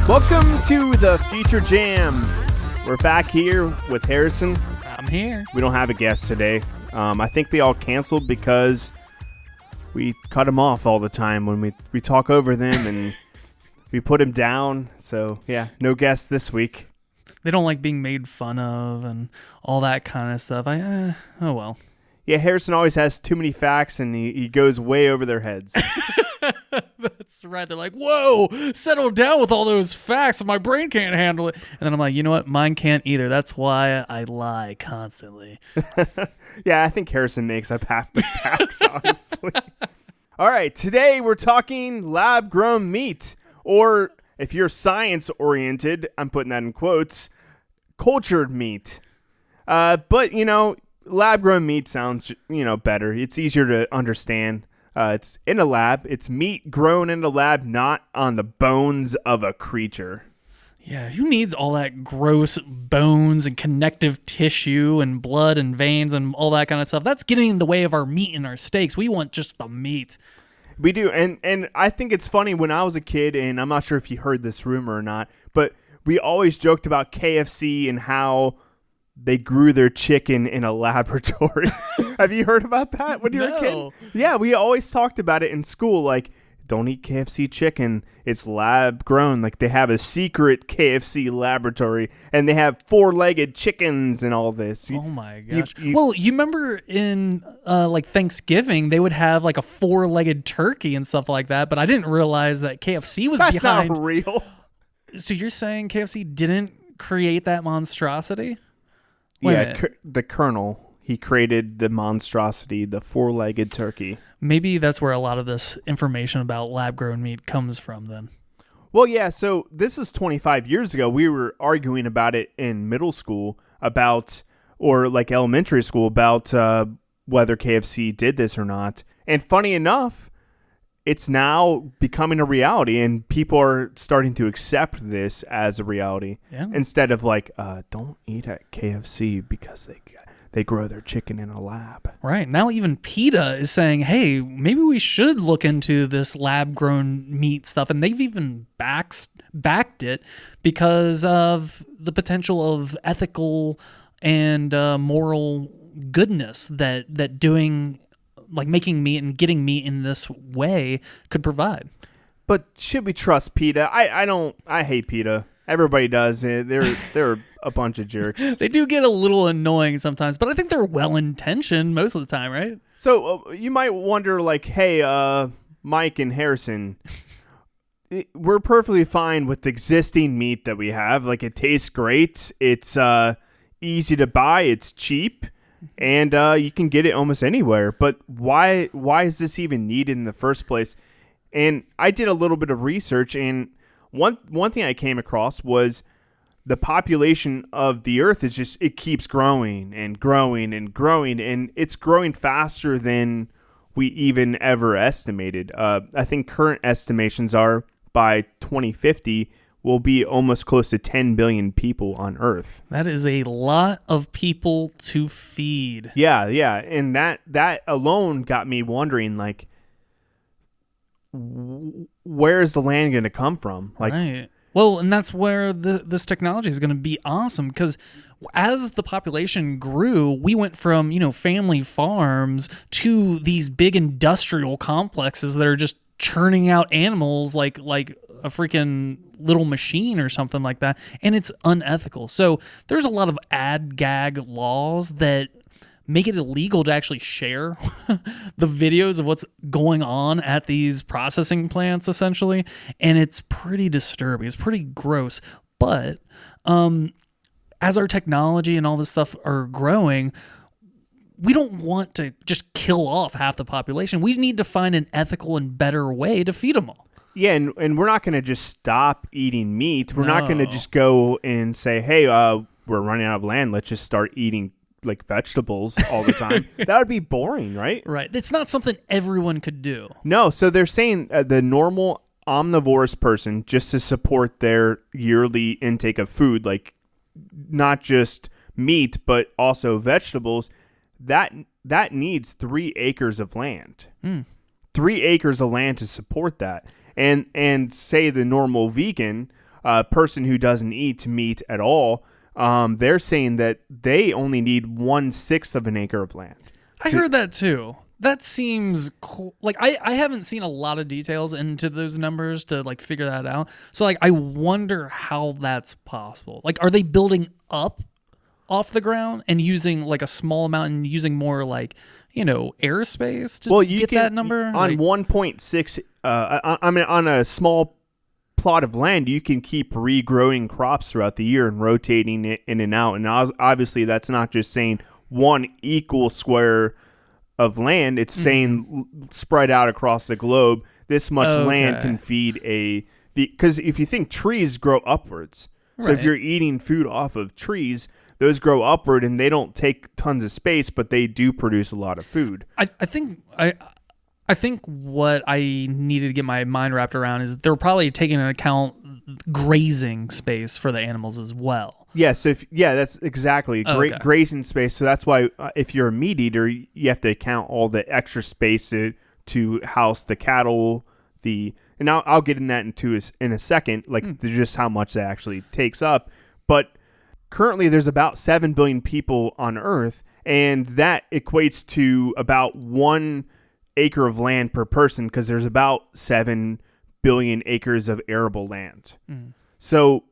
Welcome to the Future Jam. We're back here with Harrison. I'm here. We don't have a guest today. I think they all canceled because we cut them off all the time when we talk over them and we put them down. So, yeah, no guests this week. They don't like being made fun of and all that kind of stuff. Oh, well. Yeah, Harrison always has too many facts and he goes way over their heads. That's right. They're like, whoa, settle down with all those facts. My brain can't handle it. And then I'm like, you know what? Mine can't either. That's why I lie constantly. Yeah, I think Harrison makes up half the facts, honestly. All right, today we're talking lab-grown meat, or if you're science-oriented, I'm putting that in quotes, cultured meat. But, lab-grown meat sounds, better. It's easier to understand. It's in a lab. It's meat grown in a lab, not on the bones of a creature. Yeah, who needs all that gross bones and connective tissue and blood and veins and all that kind of stuff? That's getting in the way of our meat and our steaks. We want just the meat. We do, and I think it's funny, when I was a kid, and I'm not sure if you heard this rumor or not, but we always joked about KFC and how they grew their chicken in a laboratory. Have you heard about that when you were a kid? Yeah, we always talked about it in school, like, don't eat KFC chicken. It's lab grown. Like, they have a secret KFC laboratory, and they have 4-legged chickens and all this. Oh my gosh. Well, you remember in Thanksgiving, they would have like a 4-legged turkey and stuff like that, but I didn't realize that KFC was behind. That's not real. So you're saying KFC didn't create that monstrosity? The Colonel, he created the monstrosity, the 4-legged turkey. Maybe that's where a lot of this information about lab-grown meat comes from then. Well, yeah, so this is 25 years ago. We were arguing about it in middle school or like elementary school about whether KFC did this or not. And funny enough, it's now becoming a reality, and people are starting to accept this as a reality. Yeah. Instead of like, don't eat at KFC because they grow their chicken in a lab. Right. Now even PETA is saying, hey, maybe we should look into this lab-grown meat stuff. And they've even backed it because of the potential of ethical and moral goodness that doing, like making meat and getting meat in this way could provide. But should we trust PETA? I hate PETA. Everybody does. They're a bunch of jerks. They do get a little annoying sometimes, but I think they're well-intentioned most of the time, right? So you might wonder, like, hey, Mike and Harrison, we're perfectly fine with the existing meat that we have. Like, it tastes great. It's easy to buy. It's cheap. And you can get it almost anywhere. But why is this even needed in the first place? And I did a little bit of research, and one thing I came across was the population of the Earth it keeps growing and growing and growing, and it's growing faster than we even ever estimated. I think current estimations are by 2050, will be almost close to 10 billion people on Earth. That is a lot of people to feed. Yeah, and that alone got me wondering, like, where is the land going to come from? Like, right. Well, and that's where this technology is going to be awesome, because as the population grew, we went from, family farms to these big industrial complexes that are just churning out animals like a freaking little machine or something like that, and it's unethical. So there's a lot of ad-gag laws that make it illegal to actually share the videos of what's going on at these processing plants, essentially, and it's pretty disturbing. It's pretty gross. But as our technology and all this stuff are growing, we don't want to just kill off half the population. We need to find an ethical and better way to feed them all. Yeah, and we're not going to just stop eating meat. We're not going to just go and say, hey, we're running out of land. Let's just start eating like vegetables all the time. That would be boring, right? Right. It's not something everyone could do. No, so they're saying the normal omnivorous person, just to support their yearly intake of food, like not just meat, but also vegetables, that needs 3 acres of land. 3 acres of land to support that. And say the normal vegan, a person who doesn't eat meat at all, they're saying that they only need 1/6 of an acre of land. I heard that too. That seems cool. Like I haven't seen a lot of details into those numbers to like figure that out. So like I wonder how that's possible. Like are they building up off the ground and using like a small amount and using more like, airspace to get that number? On 1.6 I mean on a small plot of land, you can keep regrowing crops throughout the year and rotating it in and out. And obviously that's not just saying one equal square of land, it's saying spread out across the globe, this much land can feed because if you think trees grow upwards, so if you're eating food off of trees, those grow upward and they don't take tons of space, but they do produce a lot of food. I think what I needed to get my mind wrapped around is they're probably taking into account grazing space for the animals as well. Yeah, so that's exactly grazing space. So that's why if you're a meat eater, you have to account all the extra space to house the cattle. And I'll get in that in a second, like just how much that actually takes up. But currently, there's about 7 billion people on Earth, and that equates to about 1 acre of land per person because there's about 7 billion acres of arable land. So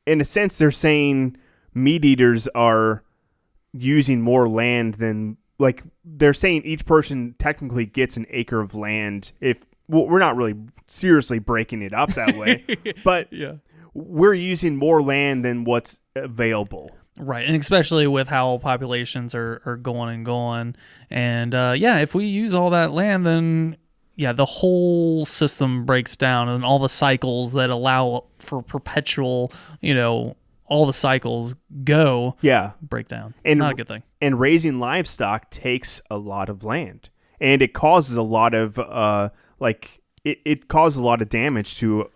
in a sense, they're saying meat eaters are using more land than, like, they're saying each person technically gets an acre of land. We're not really seriously breaking it up that way, but we're using more land than what's available. Right, and especially with how populations are going. And if we use all that land, then the whole system breaks down, and all the cycles that allow for perpetual, all the cycles break down. And not a good thing. And raising livestock takes a lot of land, and it causes a lot of it causes a lot of damage to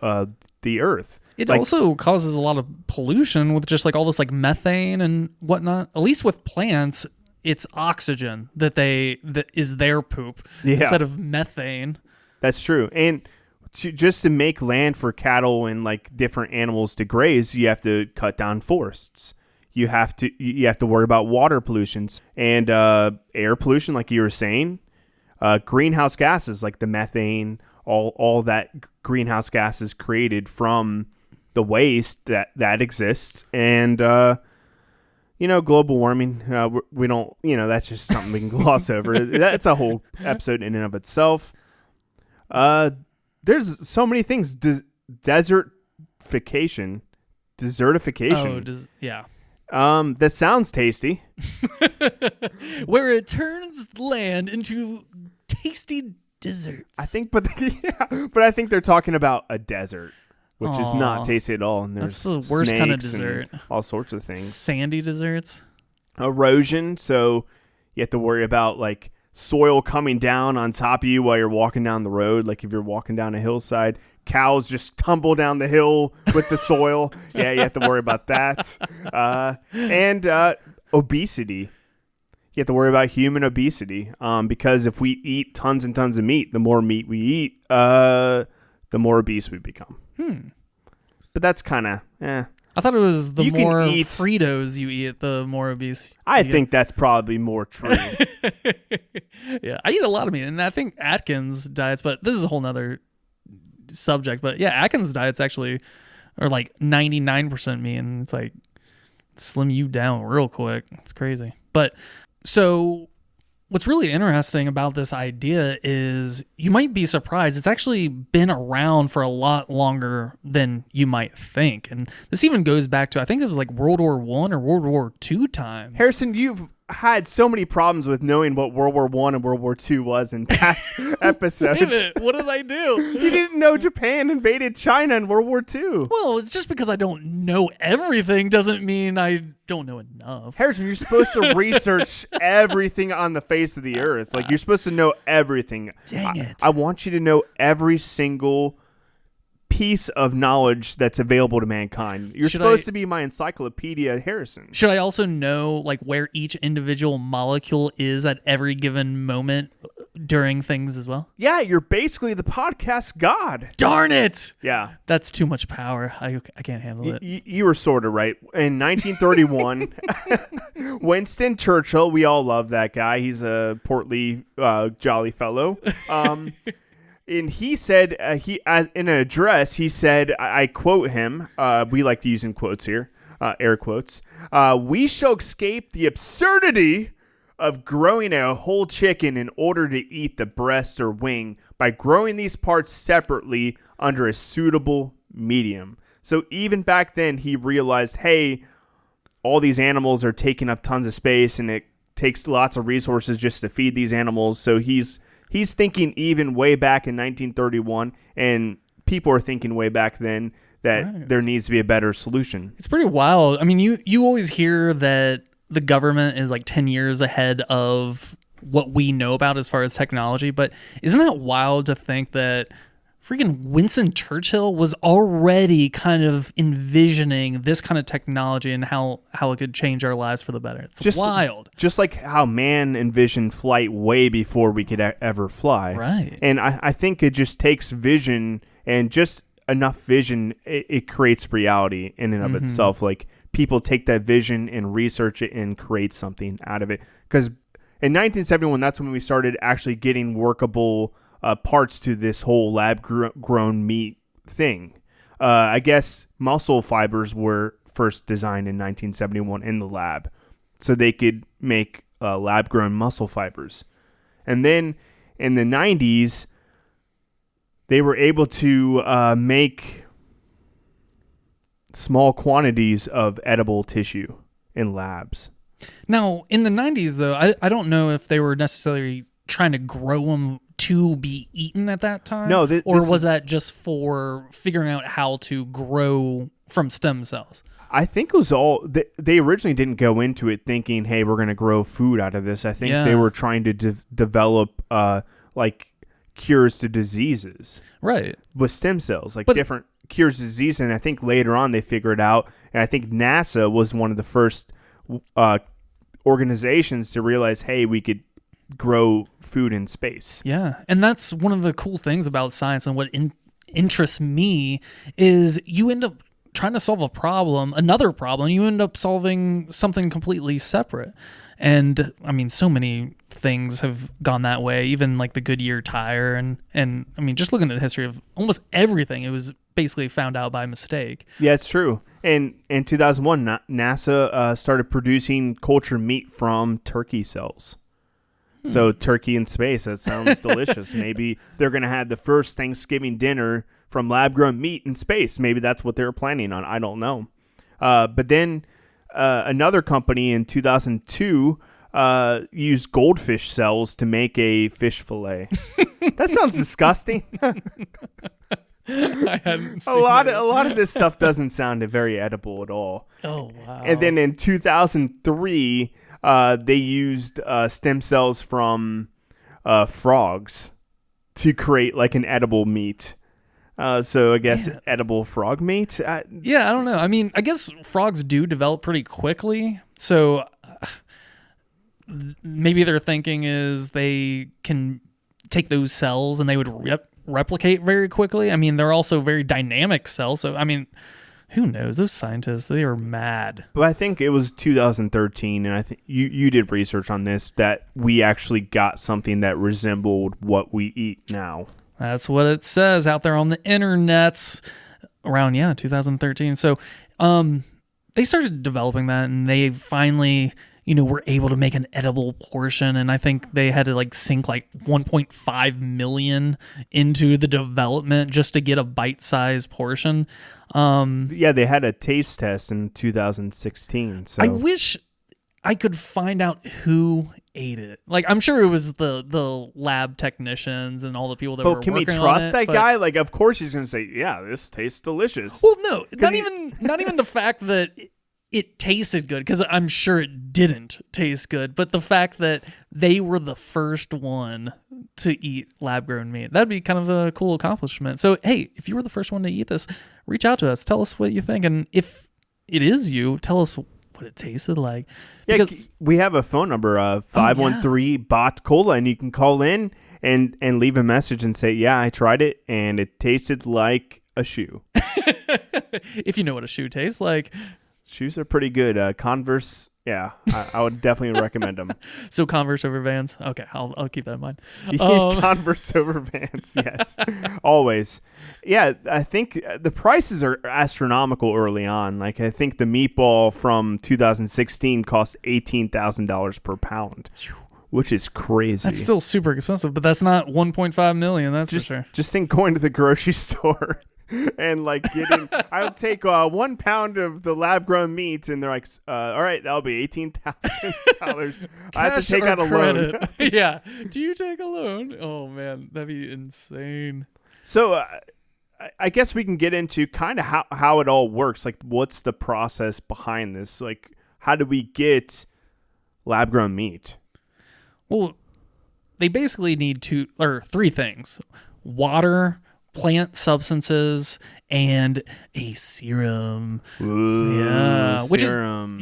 the earth. It also causes a lot of pollution with just like all this like methane and whatnot. At least with plants, it's oxygen that is their poop instead of methane. That's true. And just to make land for cattle and like different animals to graze, you have to cut down forests. You have to worry about water pollutions and air pollution, like you were saying. Greenhouse gases like the methane, all that greenhouse gases created from the waste that exists, and global warming. We don't, that's just something we can gloss over. That's a whole episode in and of itself. There's so many things. Desertification. That sounds tasty. Where it turns land into tasty desserts. I think, but I think they're talking about a desert, which is not tasty at all. And there's that's the worst kind of dessert. All sorts of things. Sandy desserts. Erosion. So you have to worry about like soil coming down on top of you while you're walking down the road. Like if you're walking down a hillside, cows just tumble down the hill with the soil. You have to worry about that. And obesity. You have to worry about human obesity because if we eat tons and tons of meat, the more meat we eat, the more obese we become. But that's kind of, I thought it was the more Fritos you eat, the more obese. I think that's probably more true. Yeah, I eat a lot of meat, and I think Atkins diets, but this is a whole nother subject. But yeah, Atkins diets actually are like 99% meat, and it's like slim you down real quick. It's crazy. But so what's really interesting about this idea is you might be surprised. It's actually been around for a lot longer than you might think. And this even goes back to, I think it was like World War I or World War II times. Harrison, you've had so many problems with knowing what World War I and World War II was in past episodes. Damn it, what did I do? You didn't know Japan invaded China in World War II. Well, just because I don't know everything doesn't mean I don't know enough. Harrison, you're supposed to research everything on the face of the earth. Like, you're supposed to know everything. Dang it. I want you to know every single piece of knowledge that's available to mankind. You're supposed to be my encyclopedia, Harrison. Should I also know like where each individual molecule is at every given moment during things as well? Yeah, you're basically the podcast god. Darn it! Yeah. That's too much power. I can't handle it. You were sort of right. In 1931, Winston Churchill, we all love that guy. He's a portly, jolly fellow. And he said, in an address, he said, I quote him, we like to use in quotes here, air quotes, "We shall escape the absurdity of growing a whole chicken in order to eat the breast or wing by growing these parts separately under a suitable medium." So even back then, he realized, hey, all these animals are taking up tons of space, and it takes lots of resources just to feed these animals. So he's thinking even way back in 1931, and people are thinking way back then that there needs to be a better solution. It's pretty wild. I mean, you always hear that the government is like 10 years ahead of what we know about as far as technology, but isn't that wild to think that freaking Winston Churchill was already kind of envisioning this kind of technology and how it could change our lives for the better? It's just wild. Just like how man envisioned flight way before we could ever fly. Right. And I think it just takes vision, and just enough vision, it creates reality in and of itself. Like, people take that vision and research it and create something out of it. Because in 1971, that's when we started actually getting workable parts to this whole lab-grown meat thing. I guess muscle fibers were first designed in 1971 in the lab, so they could make lab-grown muscle fibers. And then in the 90s, they were able to make small quantities of edible tissue in labs. Now, in the 90s, though, I don't know if they were necessarily trying to grow them to be eaten at that time. No, or was that just for figuring out how to grow from stem cells? I think it was all... They originally didn't go into it thinking, hey, we're going to grow food out of this. I think they were trying to develop cures to diseases. Right. With stem cells, different cures to disease. And I think later on they figured out, and I think NASA was one of the first organizations to realize, hey, we could grow food in space. Yeah. And that's one of the cool things about science, and what interests me is you end up trying to solve another problem, you end up solving something completely separate. And I mean, so many things have gone that way, even like the Goodyear tire. And I mean, just looking at the history of almost everything, it was basically found out by mistake. Yeah, it's true. And in 2001, NASA started producing cultured meat from turkey cells. So turkey in space, that sounds delicious. Maybe they're going to have the first Thanksgiving dinner from lab-grown meat in space. Maybe that's what they're planning on. I don't know. But then another company in 2002 used goldfish cells to make a fish fillet. That sounds disgusting. I hadn't seen a lot of this stuff doesn't sound very edible at all. Oh, wow. And then in 2003... they used stem cells from frogs to create like an edible meat. So I guess edible frog meat? Yeah, I don't know. I mean, I guess frogs do develop pretty quickly. So maybe their thinking is they can take those cells and they would replicate very quickly. I mean, they're also very dynamic cells. So, I mean... who knows? Those scientists, they are mad. But I think it was 2013, and I think you did research on this, that we actually got something that resembled what we eat now. That's what it says out there on the internets around, 2013. So they started developing that, and they finally... were able to make an edible portion, and I think they had to sink $1.5 million into the development just to get a bite-sized portion. They had a taste test in 2016. So I wish I could find out who ate it. I'm sure it was the lab technicians and all the people that were working on it. Can we trust that guy? Of course he's going to say, yeah, this tastes delicious. Well, no, not even the fact that it tasted good, because I'm sure it didn't taste good, but the fact that they were the first one to eat lab-grown meat, that'd be kind of a cool accomplishment. So, hey, if you were the first one to eat this, reach out to us. Tell us what you think. And if it is you, tell us what it tasted like. Yeah, we have a phone number, 513-BOT-COLA, and you can call in and leave a message and say, yeah, I tried it, and it tasted like a shoe. If you know what a shoe tastes like. Shoes are pretty good. Converse, yeah, I would definitely recommend them. So Converse over Vans? Okay, I'll keep that in mind. Converse over Vans, yes. Always. Yeah, I think the prices are astronomical early on. Like, I think the meatball from 2016 cost $18,000 per pound, which is crazy. That's still super expensive, but that's not $1.5 million, that's for sure. Just think going to the grocery store and like getting, I'll take 1 pound of the lab grown meat, and they're like, all right, that'll be $18,000. I have to take out a loan. Yeah. Do you take a loan? Oh man, that'd be insane. So I guess we can get into kind of how it all works. Like, what's the process behind this? Like, how do we get lab grown meat? Well, they basically need three things: water, plant substances, and a serum. Ooh, yeah, serum.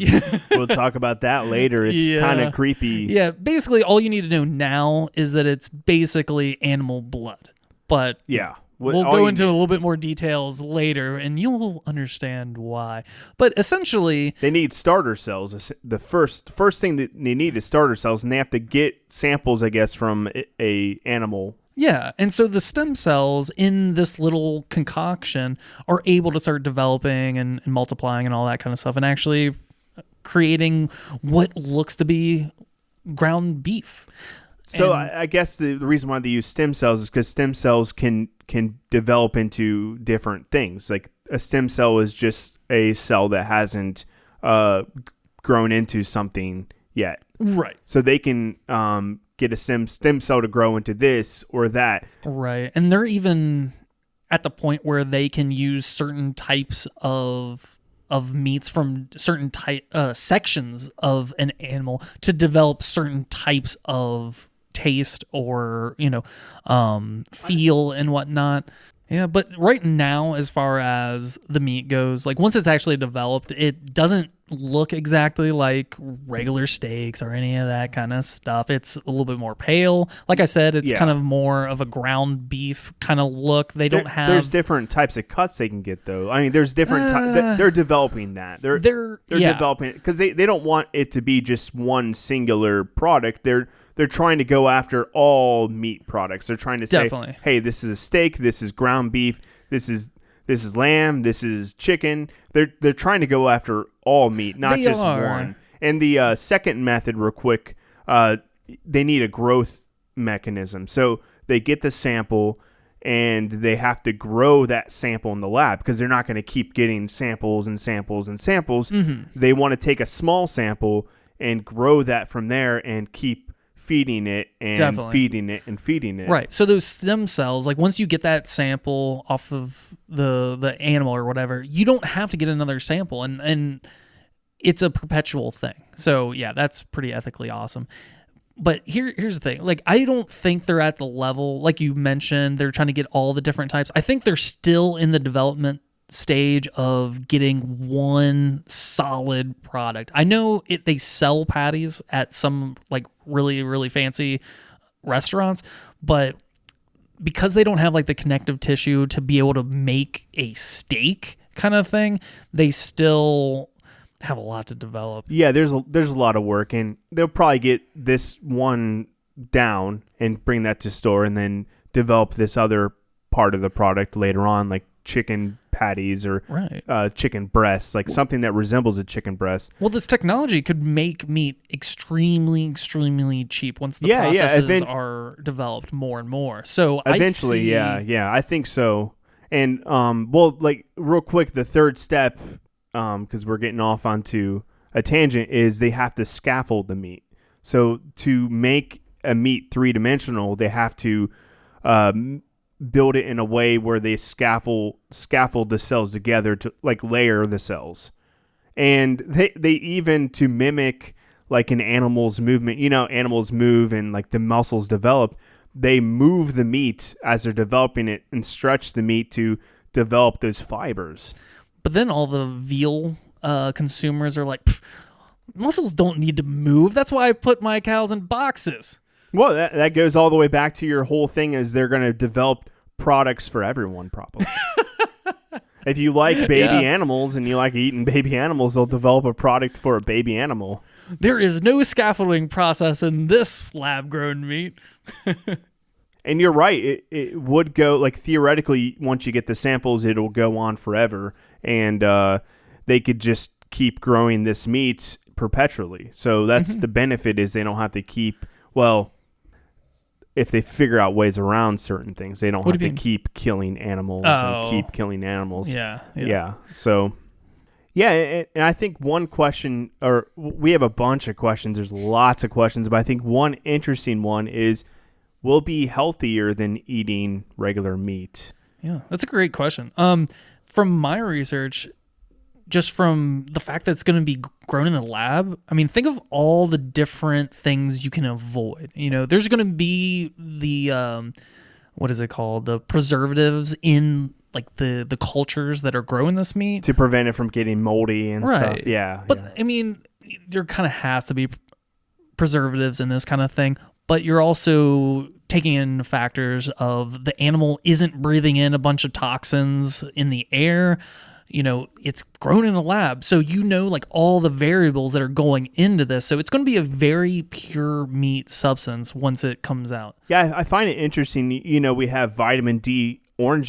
We'll talk about that later. It's kind of creepy. Yeah, basically all you need to know now is that it's basically animal blood. But yeah, we'll go into a little bit more details later, and you'll understand why. But essentially, they need starter cells. The first thing that they need is starter cells, and they have to get samples, I guess, from a animal. Yeah, and so the stem cells in this little concoction are able to start developing and multiplying and all that kind of stuff, and actually creating what looks to be ground beef. So I guess the reason why they use stem cells is because stem cells can develop into different things. Like, a stem cell is just a cell that hasn't grown into something yet. Right. So they can get a stem cell to grow into this or that. Right. And they're even at the point where they can use certain types of meats from certain sections of an animal to develop certain types of taste or, feel and whatnot. Yeah, but right now, as far as the meat goes, like, once it's actually developed, it doesn't look exactly like regular steaks or any of that kind of stuff. It's a little bit more pale. Like I said, it's kind of more of a ground beef kind of look. There's different types of cuts they can get, though. I mean, there's different they're developing that. They're developing it because they don't want it to be just one singular product. They're trying to go after all meat products. They're trying to say, hey, this is a steak, this is ground beef, this is lamb, this is chicken. They're trying to go after all meat, not just one. And the second method, real quick, they need a growth mechanism. So they get the sample, and they have to grow that sample in the lab because they're not going to keep getting samples and samples and samples. Mm-hmm. They want to take a small sample and grow that from there and keep feeding it and feeding it and feeding it. Right. So those stem cells, like, once you get that sample off of the animal or whatever, you don't have to get another sample, and it's a perpetual thing. So yeah, that's pretty ethically awesome. But here's the thing. Like, I don't think they're at the level, like you mentioned, they're trying to get all the different types. I think they're still in the development stage of getting one solid product. I know they sell patties at some, like, really, really fancy restaurants, but because they don't have, like, the connective tissue to be able to make a steak kind of thing, they still have a lot to develop. Yeah, there's a lot of work, and they'll probably get this one down and bring that to store, and then develop this other part of the product later on, like chicken patties or chicken breasts, like something that resembles a chicken breast. Well, this technology could make meat extremely, extremely cheap once the processes are developed more and more. So eventually, I think so. And like, real quick, the third step, because we're getting off onto a tangent, is they have to scaffold the meat. So to make a meat three-dimensional, they have to build it in a way where they scaffold the cells together to, like, layer the cells. And they even, to mimic, like, an animal's movement, animals move and, like, the muscles develop, they move the meat as they're developing it and stretch the meat to develop those fibers. But then all the veal consumers are like, Muscles don't need to move. That's why I put my cows in boxes. Well, that goes all the way back to your whole thing is they're going to develop products for everyone, probably. If you like baby animals and you like eating baby animals, they'll develop a product for a baby animal. There is no scaffolding process in this lab-grown meat. And you're right. It would go, like, theoretically, once you get the samples, it'll go on forever. And they could just keep growing this meat perpetually. So that's the benefit is they don't have to keep, well, if they figure out ways around certain things, they don't have to keep killing animals and keep killing animals. Yeah. So, yeah, and I think one question, or we have a bunch of questions. There's lots of questions, but I think one interesting one is, will be healthier than eating regular meat? Yeah, that's a great question. From my research, just from the fact that it's going to be grown in the lab, I mean, think of all the different things you can avoid. You know, there's going to be the, what is it called? The preservatives in like the cultures that are growing this meat. To prevent it from getting moldy and stuff. Yeah. But, I mean, there kind of has to be preservatives in this kind of thing. But you're also taking in factors of the animal isn't breathing in a bunch of toxins in the air. You know, it's grown in a lab. So you know, like, all the variables that are going into this. So it's going to be a very pure meat substance once it comes out. Yeah, I find it interesting. You know, we have vitamin D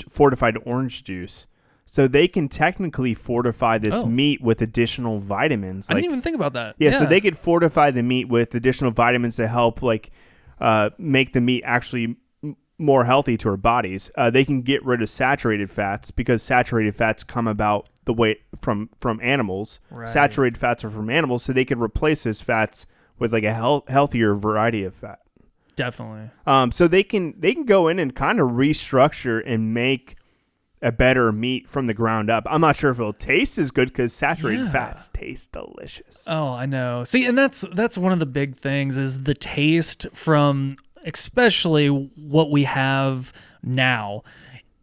fortified orange juice. So they can technically fortify this meat with additional vitamins. I didn't even think about that. Yeah, so they could fortify the meat with additional vitamins to help, like, make the meat actually more healthy to our bodies. They can get rid of saturated fats because saturated fats come about the way from animals. Right. Saturated fats are from animals, so they could replace those fats with like a healthier variety of fat. Definitely. So they can go in and kind of restructure and make a better meat from the ground up. I'm not sure if it'll taste as good because saturated fats taste delicious. Oh, I know. See, and that's one of the big things is the taste from especially what we have now.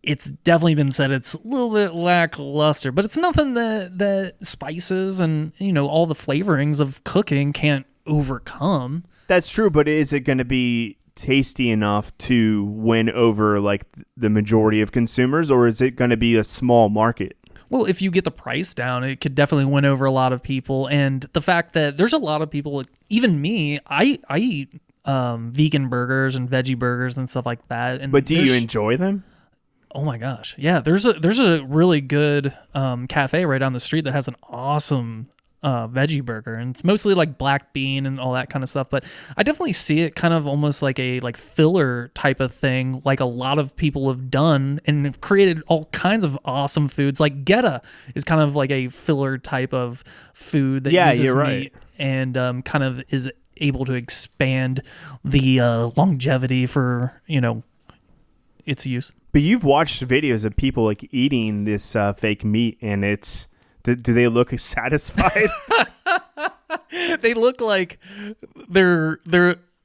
It's definitely been said it's a little bit lackluster, but it's nothing that spices and, you know, all the flavorings of cooking can't overcome. That's true, but is it going to be tasty enough to win over like the majority of consumers, or is it going to be a small market? Well, if you get the price down, it could definitely win over a lot of people. And the fact that there's a lot of people, even me, I eat vegan burgers and veggie burgers and stuff like that. But do you enjoy them? Oh my gosh. Yeah, there's a really good cafe right down the street that has an awesome veggie burger, and it's mostly like black bean and all that kind of stuff, but I definitely see it kind of almost like a filler type of thing, like a lot of people have done and have created all kinds of awesome foods. Like Geta is kind of like a filler type of food that uses you're meat right. And kind of is able to expand the longevity for, you know, its use. But you've watched videos of people like eating this fake meat, and it's do they look satisfied? They look like they're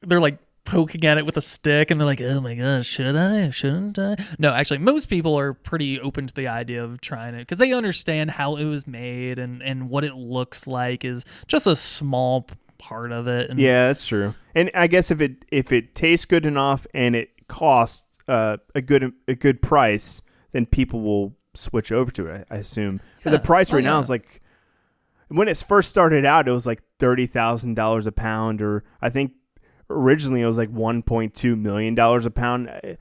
like poking at it with a stick, and they're like, oh my gosh, should I? Shouldn't I? No, actually, most people are pretty open to the idea of trying it because they understand how it was made and what it looks like is just a small part of it. And yeah, that's true. And I guess if it tastes good enough and it costs a good price, then people will switch over to it, I assume. Yeah. The price right now is like, when it first started out, it was like $30,000 a pound, or I think originally it was like $1.2 million a pound.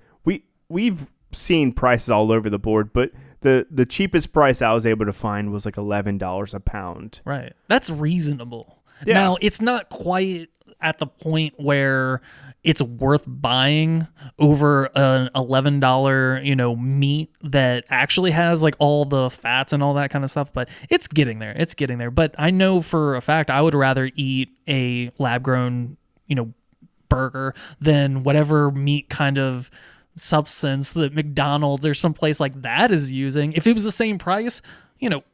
We've seen prices all over the board, but the cheapest price I was able to find was like $11 a pound. Right. That's reasonable. Yeah. Now, it's not quite at the point where it's worth buying over an $11, you know, meat that actually has like all the fats and all that kind of stuff, but it's getting there. It's getting there. But I know for a fact I would rather eat a lab-grown, you know, burger than whatever meat kind of substance that McDonald's or someplace like that is using. If it was the same price, you know,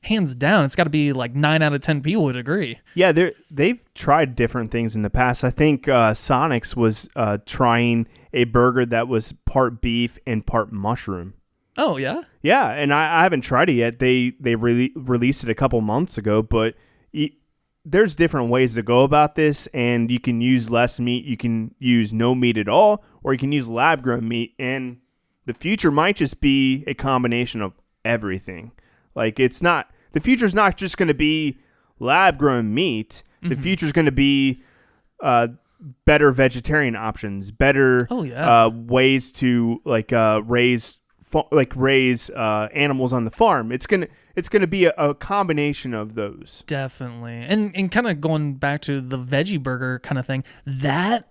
hands down, it's got to be like 9 out of 10 people would agree. Yeah, they've tried different things in the past. I think Sonic's was trying a burger that was part beef and part mushroom. Oh, yeah? Yeah, and I haven't tried it yet. They released it a couple months ago, but there's different ways to go about this, and you can use less meat, you can use no meat at all, or you can use lab-grown meat, and the future might just be a combination of everything. Like, the future's not just going to be lab-grown meat. The future's going to be better vegetarian options, better ways to raise animals on the farm. It's gonna be a combination of those. Definitely. And kind of going back to the veggie burger kind of thing, that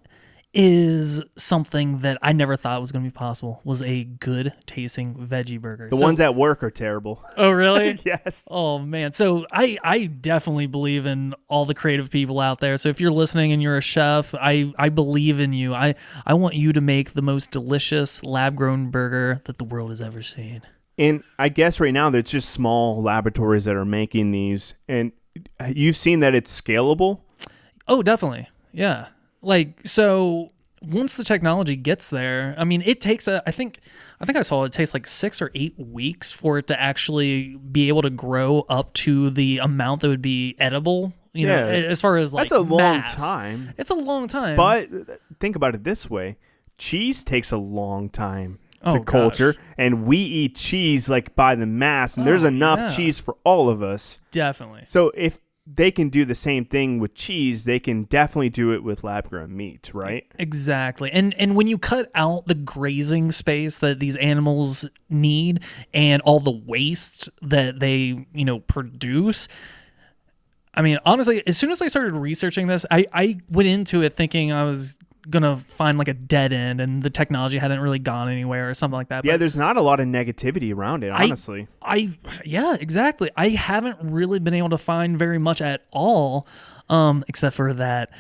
is something that I never thought was going to be possible, was a good tasting veggie burger. The ones at work are terrible. Oh, really? Yes. Oh, man. So I definitely believe in all the creative people out there. So if you're listening and you're a chef, I believe in you. I want you to make the most delicious lab-grown burger that the world has ever seen. And I guess right now there's just small laboratories that are making these, and you've seen that it's scalable. Oh, definitely. Yeah. Like, so once the technology gets there, I mean, it takes I think I saw it takes like 6 or 8 weeks for it to actually be able to grow up to the amount that would be edible. You know, as far as like that's a long mass. time. It's a long time. But think about it this way: cheese takes a long time to Oh, culture, gosh. and we eat cheese like by the mass, and there's enough cheese for all of us. Definitely. So if they can do the same thing with cheese, they can definitely do it with lab-grown meat, right? Exactly. And when you cut out the grazing space that these animals need and all the waste that they, produce, I mean, honestly, as soon as I started researching this, I went into it thinking I was going to find like a dead end and the technology hadn't really gone anywhere or something like that. Yeah, but there's not a lot of negativity around it, honestly. Yeah, exactly. I haven't really been able to find very much at all, except for that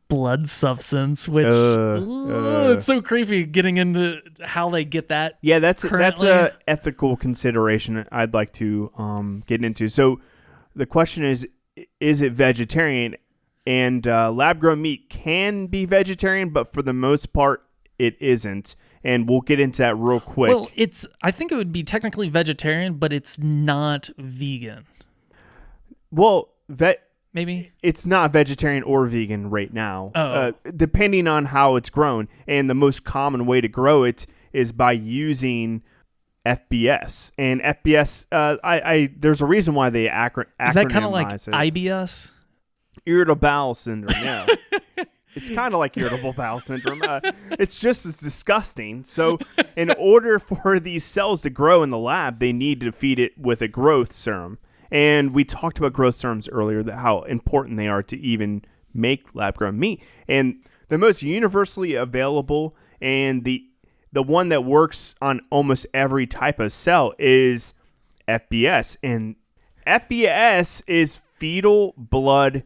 blood substance, which it's so creepy getting into how they get that. Yeah, that's currently. a ethical consideration I'd like to get into. So the question is it vegetarian? And lab-grown meat can be vegetarian, but for the most part, it isn't. And we'll get into that real quick. Well, I think it would be technically vegetarian, but it's not vegan. Well, maybe it's not vegetarian or vegan right now, depending on how it's grown. And the most common way to grow it is by using FBS. And FBS, there's a reason why they acronymize it. Is that kind of like IBS? Irritable bowel syndrome, yeah. It's kind of like irritable bowel syndrome. It's just as disgusting. So in order for these cells to grow in the lab, they need to feed it with a growth serum. And we talked about growth serums earlier, that how important they are to even make lab-grown meat. And the most universally available and the one that works on almost every type of cell is FBS. And FBS is fetal blood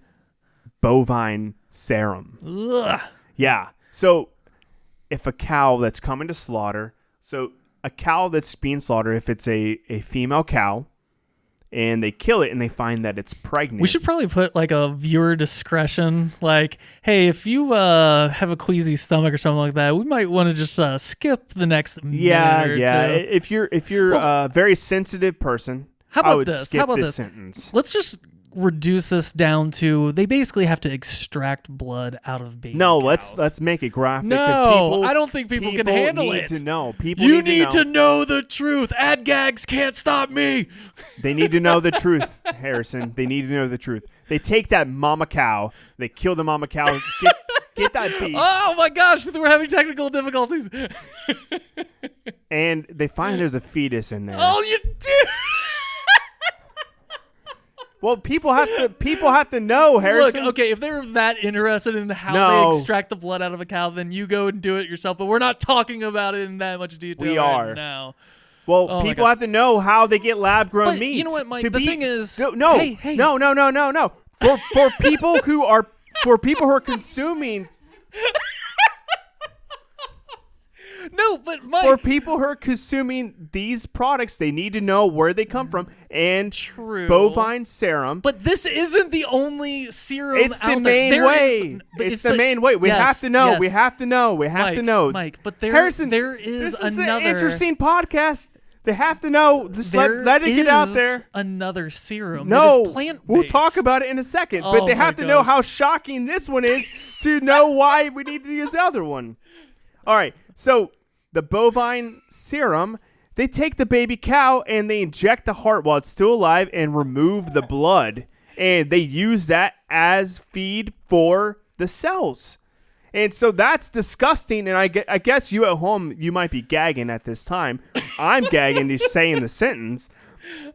bovine serum. Ugh. Yeah. So if a cow that's coming to slaughter, so a cow that's being slaughtered, if it's a female cow, and they kill it and they find that it's pregnant. We should probably put like a viewer discretion, like, hey, if you have a queasy stomach or something like that, we might want to just skip the next minute or two. If you're a very sensitive person, how about I would this? skip How about this this sentence. Let's just reduce this down to they basically have to extract blood out of baby cows. let's make it graphic. No, I don't think people can handle it. To know. You need to know the truth. Ad gags can't stop me. They need to know the truth, Harrison. They need to know the truth. They take that mama cow. They kill the mama cow. Get that beef. Oh my gosh, we're having technical difficulties. And they find there's a fetus in there. Oh, you do. Well, people have to know, Harrison. Look, okay, if they're that interested in how they extract the blood out of a cow, then you go and do it yourself. But we're not talking about it in that much detail right now. Well, people have to know how they get lab-grown meat. You know what, Mike? The thing is, no. For people who are consuming. No, but Mike, for people who are consuming these products, they need to know where they come from and bovine serum. But this isn't the only serum. It's the main way. It's the main way. We have to know. We have to know. We have to know. Mike, but Harrison, there is this is another an interesting podcast. They have to know. Just let it get out there. Another serum. No, that is plant-based. We'll talk about it in a second. But they have to know how shocking this one is to know why we need to use the other one. All right. So the bovine serum, they take the baby cow and they inject the heart while it's still alive and remove the blood. And they use that as feed for the cells. And so that's disgusting. And I guess you at home, you might be gagging at this time. I'm gagging just saying the sentence.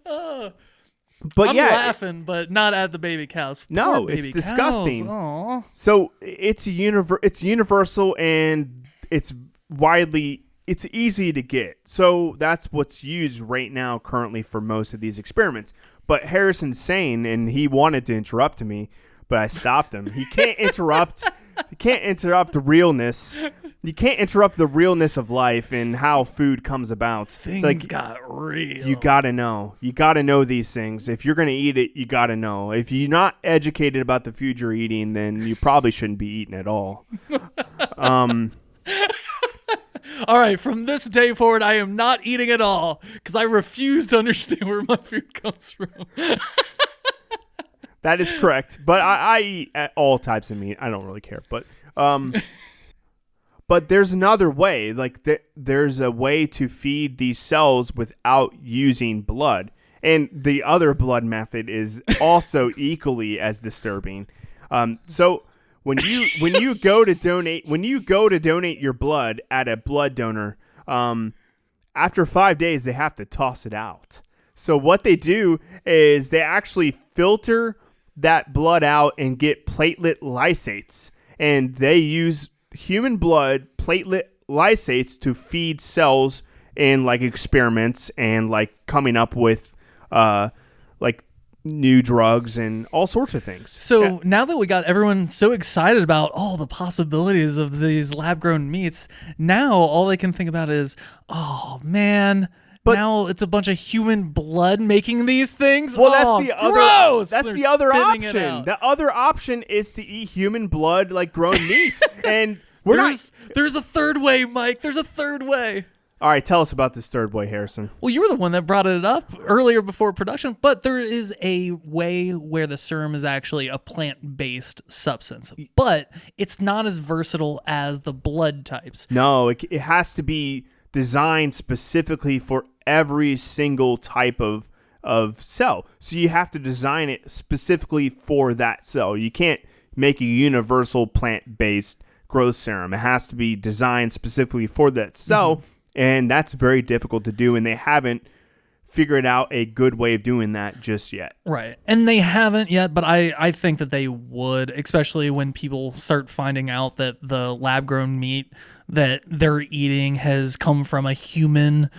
But I'm laughing, but not at the baby cows. No, Poor it's baby disgusting. Cows. So it's universal and it's easy to get. So that's what's used right now currently for most of these experiments. But Harrison's saying, and he wanted to interrupt me, but I stopped him. He can't interrupt. You can't interrupt the realness. You can't interrupt the realness of life and how food comes about. Things got real. You gotta know. You gotta know these things. If you're gonna eat it, you gotta know. If you're not educated about the food you're eating, then you probably shouldn't be eating at all. All right, from this day forward, I am not eating at all because I refuse to understand where my food comes from. That is correct. But I eat all types of meat. I don't really care. But there's another way. Like there's a way to feed these cells without using blood. And the other blood method is also equally as disturbing. So when you go to donate your blood at a blood donor, after 5 days they have to toss it out. So what they do is they actually filter that blood out and get platelet lysates, and they use human blood platelet lysates to feed cells in like experiments and like coming up with like new drugs and all sorts of things. So now that we got everyone so excited about all the possibilities of these lab-grown meats, now all they can think about is, oh man, but now it's a bunch of human blood making these things. Well, that's the gross! The other option. The other option is to eat human blood like grown meat, and there's a third way, Mike. There's a third way. All right, tell us about this third way, Harrison. Well, you were the one that brought it up earlier before production, but there is a way where the serum is actually a plant-based substance, but it's not as versatile as the blood types. No, it has to be designed specifically for every single type of cell. So you have to design it specifically for that cell. You can't make a universal plant-based growth serum. It has to be designed specifically for that cell. Mm-hmm. And that's very difficult to do, and they haven't figured out a good way of doing that just yet. Right. And they haven't yet, but I think that they would, especially when people start finding out that the lab-grown meat that they're eating has come from a human,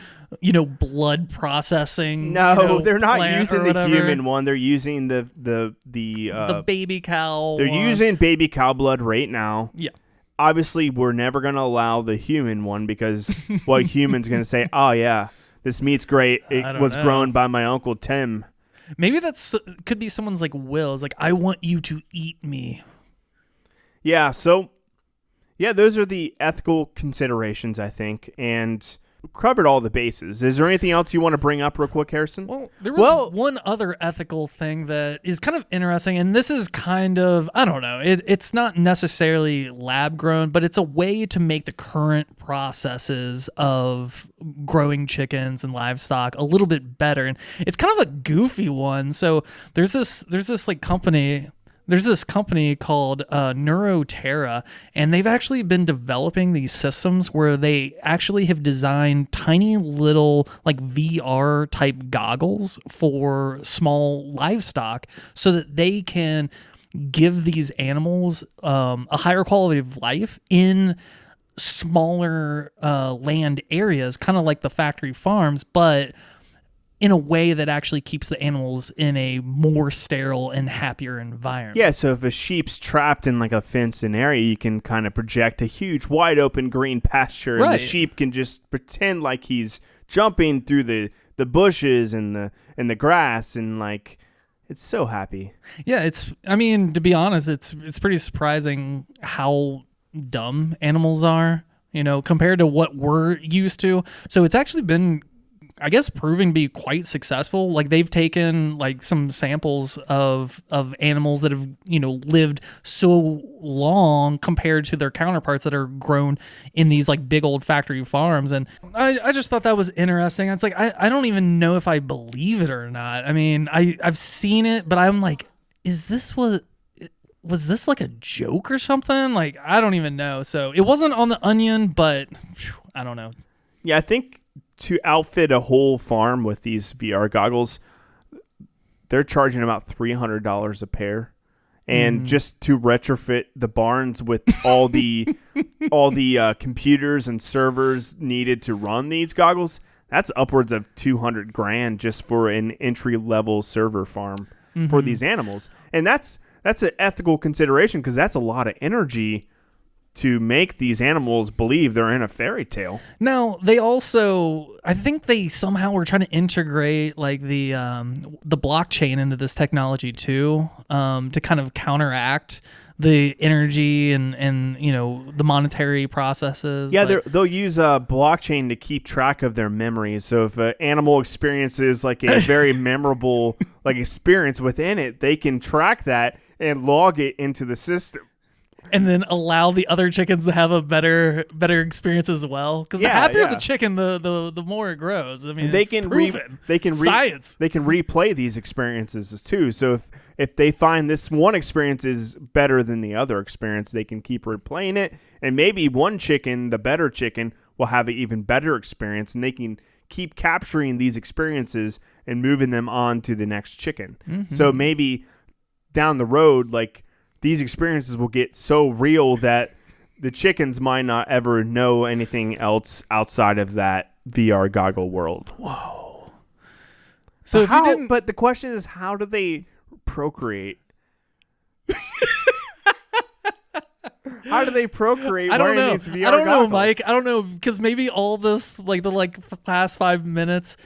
blood processing. No, they're not using the human one. They're using the baby cow. They're using baby cow blood right now. Yeah. Obviously, we're never going to allow the human one because what human's going to say, oh, yeah, this meat's great. It was grown by my Uncle Tim. Maybe could be someone's like will. It's like, I want you to eat me. Yeah, so, those are the ethical considerations, I think, and covered all the bases. Is there anything else you want to bring up real quick, Harrison? Well, there was one other ethical thing that is kind of interesting, and this is kind of, I don't know, it's not necessarily lab grown, but it's a way to make the current processes of growing chickens and livestock a little bit better. And it's kind of a goofy one. So there's this company. There's this company called Neuroterra, and they've actually been developing these systems where they actually have designed tiny little like VR type goggles for small livestock so that they can give these animals a higher quality of life in smaller land areas, kind of like the factory farms, but in a way that actually keeps the animals in a more sterile and happier environment. Yeah, so if a sheep's trapped in like a fenced-in area, you can kind of project a huge, wide-open green pasture, and the sheep can just pretend like he's jumping through the bushes and the grass, and like it's so happy. Yeah, to be honest, it's pretty surprising how dumb animals are, compared to what we're used to. So it's actually been I guess, proving to be quite successful. Like they've taken like some samples of animals that have, lived so long compared to their counterparts that are grown in these like big old factory farms. And I just thought that was interesting. It's like, I don't even know if I believe it or not. I mean, I've seen it, but I'm like, was this like a joke or something? Like, I don't even know. So it wasn't on the Onion, but I don't know. Yeah, I think to outfit a whole farm with these VR goggles, they're charging about $300 a pair. And just to retrofit the barns with all the computers and servers needed to run these goggles, that's upwards of $200,000 just for an entry level server farm for these animals. And that's an ethical consideration because that's a lot of energy to make these animals believe they're in a fairy tale. Now, they also, I think they somehow were trying to integrate like the blockchain into this technology too, to kind of counteract the energy and the monetary processes. Yeah, they'll use a blockchain to keep track of their memories. So if an animal experiences like a very memorable like experience within it, they can track that and log it into the system. And then allow the other chickens to have a better experience as well. Because the happier the chicken, the more it grows. I mean, they it's can proven. Science. They can replay these experiences too. So if they find this one experience is better than the other experience, they can keep replaying it. And maybe one chicken, the better chicken, will have an even better experience, and they can keep capturing these experiences and moving them on to the next chicken. Mm-hmm. So maybe down the road, like, these experiences will get so real that the chickens might not ever know anything else outside of that VR goggle world. Whoa. So but the question is, how do they procreate? How do they procreate wearing these VR goggles? I don't know, Mike. I don't know, because maybe all this, like the past 5 minutes,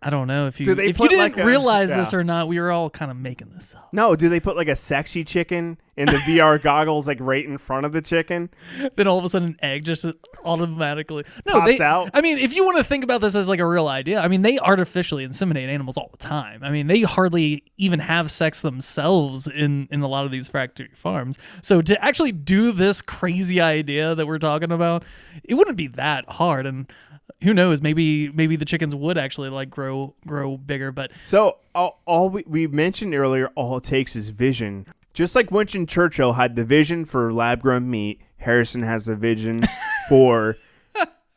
I don't know if you didn't realize this or not. We were all kind of making this up. No, do they put like a sexy chicken in the VR goggles, like right in front of the chicken? Then all of a sudden, an egg just automatically pops out. I mean, if you want to think about this as like a real idea, I mean, they artificially inseminate animals all the time. I mean, they hardly even have sex themselves in a lot of these factory farms. So to actually do this crazy idea that we're talking about, it wouldn't be that hard. And who knows? Maybe the chickens would actually like grow bigger. But so all we mentioned earlier, all it takes is vision. Just like Winston Churchill had the vision for lab-grown meat, Harrison has the vision for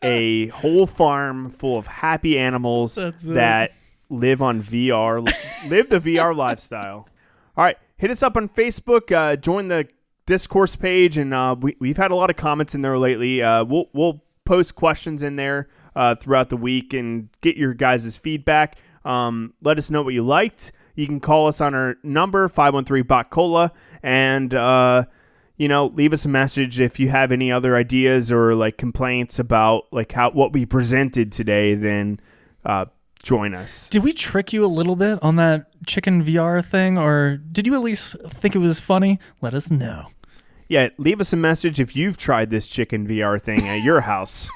a whole farm full of happy animals that live on VR, live the VR lifestyle. All right, hit us up on Facebook. Join the discourse page, and we've had a lot of comments in there lately. We'll post questions in there throughout the week and get your guys' feedback. Let us know what you liked. You can call us on our number, 513-BOT-COLA, and leave us a message if you have any other ideas or like complaints about like what we presented today. Then join us. Did we trick you a little bit on that chicken VR thing, or did you at least think it was funny? Let us know. Yeah, leave us a message if you've tried this chicken VR thing at your house.